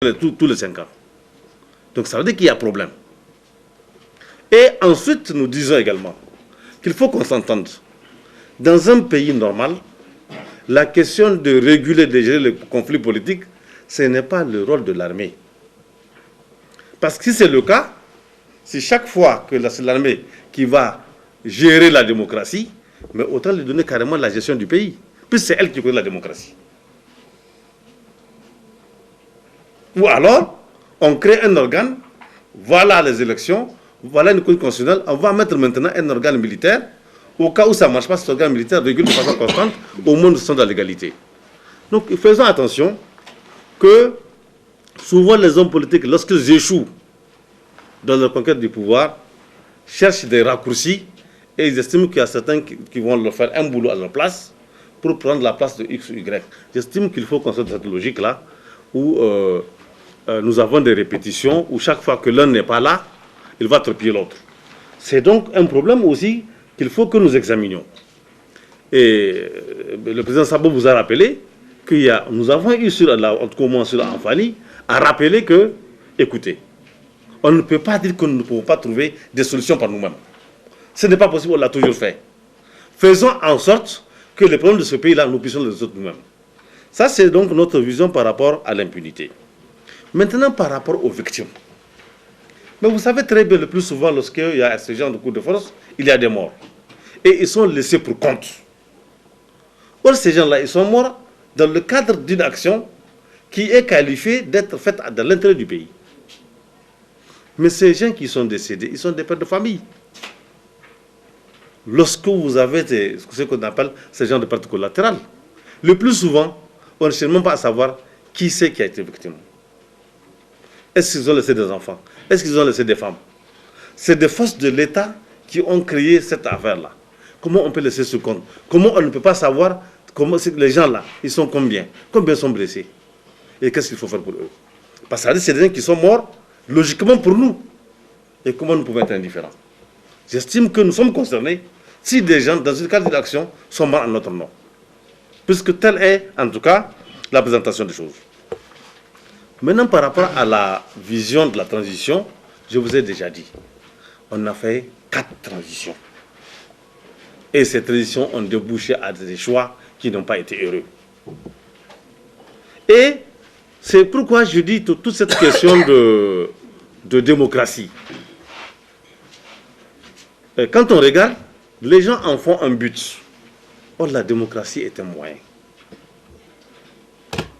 tous les 5 ans. Donc ça veut dire qu'il y a problème. Et ensuite, nous disons également qu'il faut qu'on s'entende. Dans un pays normal, la question de réguler, de gérer les conflits politiques, ce n'est pas le rôle de l'armée. Parce que si c'est le cas, si chaque fois que c'est l'armée qui va gérer la démocratie, mais autant lui donner carrément la gestion du pays, puisque c'est elle qui connaît la démocratie. Ou alors, on crée un organe, voilà les élections, voilà une cour constitutionnelle, on va mettre maintenant un organe militaire, au cas où ça ne marche pas, cet organe militaire régule de façon constante, au moins nous sommes dans l'égalité. Donc faisons attention que souvent les hommes politiques, lorsqu'ils échouent dans leur conquête du pouvoir, cherchent des raccourcis et ils estiment qu'il y a certains qui vont leur faire un boulot à leur place pour prendre la place de X ou Y. J'estime qu'il faut qu'on soit dans cette logique-là où nous avons des répétitions, où chaque fois que l'un n'est pas là, il va trépieder l'autre. C'est donc un problème aussi qu'il faut que nous examinions. Et le président Sabo vous a rappelé que nous avons eu sur Anfani à rappeler que, écoutez, on ne peut pas dire que nous ne pouvons pas trouver des solutions par nous-mêmes. Ce n'est pas possible, on l'a toujours fait. Faisons en sorte que les problèmes de ce pays-là, nous puissions les résoudre nous-mêmes. Ça, c'est donc notre vision par rapport à l'impunité. Maintenant, par rapport aux victimes. Mais vous savez très bien, le plus souvent, lorsqu'il y a ce genre de coup de force, il y a des morts. Et ils sont laissés pour compte. Or, ces gens-là, ils sont morts dans le cadre d'une action qui est qualifiée d'être faite dans l'intérêt du pays. Mais ces gens qui sont décédés, ils sont des pères de famille. Lorsque vous avez ce qu'on appelle ces gens de pertes collatérales, le plus souvent, on ne cherche même pas à savoir qui c'est qui a été victime. Est-ce qu'ils ont laissé des enfants? Est-ce qu'ils ont laissé des femmes? C'est des forces de l'État qui ont créé cette affaire-là. Comment on peut laisser ce compte? Comment on ne peut pas savoir comment les gens-là, ils sont combien? Combien sont blessés? Et qu'est-ce qu'il faut faire pour eux? Parce que c'est des gens qui sont morts, logiquement pour nous. Et comment nous pouvons être indifférents? J'estime que nous sommes concernés si des gens, dans une cadre d'action, sont morts en notre nom. Puisque telle est, en tout cas, la présentation des choses. Maintenant, par rapport à la vision de la transition, je vous ai déjà dit, on a fait 4 transitions. Et ces transitions ont débouché à des choix qui n'ont pas été heureux. Et c'est pourquoi je dis toute cette question de démocratie. Et quand on regarde, les gens en font un but. Or, la démocratie est un moyen.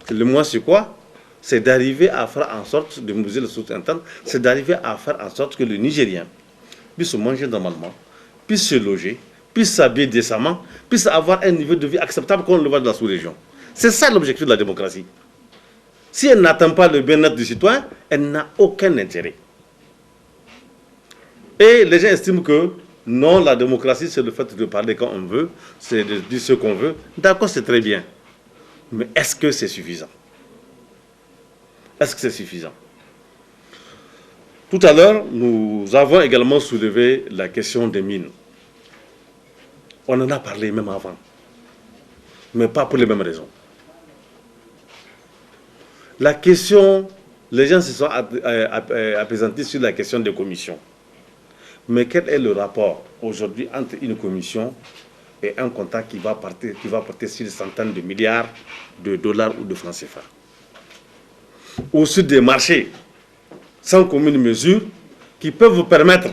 Le moyen, c'est quoi? C'est d'arriver à faire en sorte de mesurer le soutien interne, c'est d'arriver à faire en sorte que le Nigérien puisse se manger normalement, puisse se loger, puisse s'habiller décemment, puisse avoir un niveau de vie acceptable comme on le voit dans la sous-région. C'est ça l'objectif de la démocratie. Si elle n'atteint pas le bien-être du citoyen, elle n'a aucun intérêt. Et les gens estiment que non, la démocratie, c'est le fait de parler quand on veut, c'est de dire ce qu'on veut. D'accord, c'est très bien. Mais est-ce que c'est suffisant? Est-ce que c'est suffisant? Tout à l'heure, nous avons également soulevé la question des mines. On en a parlé même avant, mais pas pour les mêmes raisons. La question, les gens se sont apaisantis sur la question des commissions. Mais quel est le rapport aujourd'hui entre une commission et un contrat qui va porter sur des centaines de milliards de dollars ou de francs CFA? Ou sur des marchés sans commune mesure qui peuvent vous permettre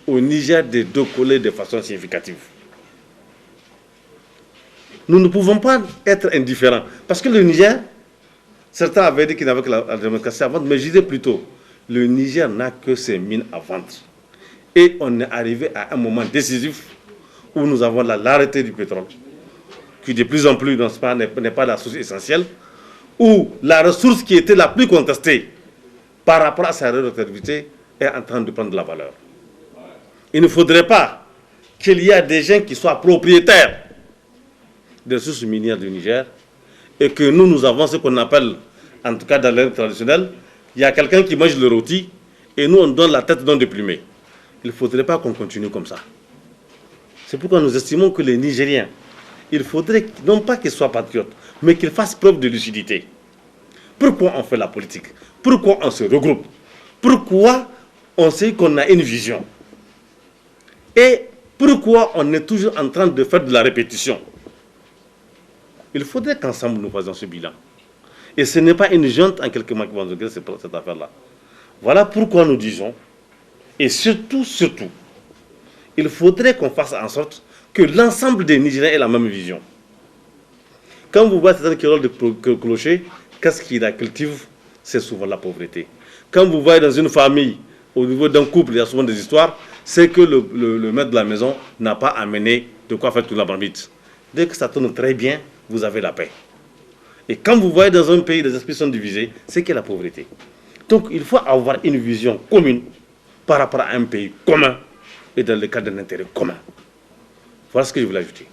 au Niger de décoller de façon significative. Nous ne pouvons pas être indifférents. Parce que le Niger, certains avaient dit qu'il n'avait que la démocratie à vendre, mais je disais plutôt, le Niger n'a que ses mines à vendre. Et on est arrivé à un moment décisif où nous avons la rareté du pétrole, qui de plus en plus n'est pas la source essentielle, où la ressource qui était la plus contestée par rapport à sa relativité est en train de prendre de la valeur. Il ne faudrait pas qu'il y ait des gens qui soient propriétaires des ressources minières du Niger et que nous avons ce qu'on appelle, en tout cas dans l'ère traditionnelle, il y a quelqu'un qui mange le rôti et nous on donne la tête non déplumée. Il ne faudrait pas qu'on continue comme ça. C'est pourquoi nous estimons que les Nigériens, il faudrait non pas qu'ils soient patriotes, mais qu'ils fassent preuve de lucidité. Pourquoi on fait la politique? Pourquoi on se regroupe? Pourquoi on sait qu'on a une vision? Et pourquoi on est toujours en train de faire de la répétition? Il faudrait qu'ensemble nous fassions ce bilan. Et ce n'est pas une junte en quelque mois qui va nous régler cette affaire-là. Voilà pourquoi nous disons, et surtout, il faudrait qu'on fasse en sorte que l'ensemble des Nigériens aient la même vision. Quand vous voyez certains qui rôlent de clocher, qu'est-ce qui la cultive? C'est souvent la pauvreté. Quand vous voyez dans une famille, au niveau d'un couple, il y a souvent des histoires, c'est que le maître de la maison n'a pas amené de quoi faire toute la bambite. Dès que ça tourne très bien, vous avez la paix. Et quand vous voyez dans un pays des esprits sont divisés, c'est qu'il y a la pauvreté. Donc il faut avoir une vision commune par rapport à un pays commun et dans le cadre d'un intérêt commun. Voilà ce que je voulais ajouter.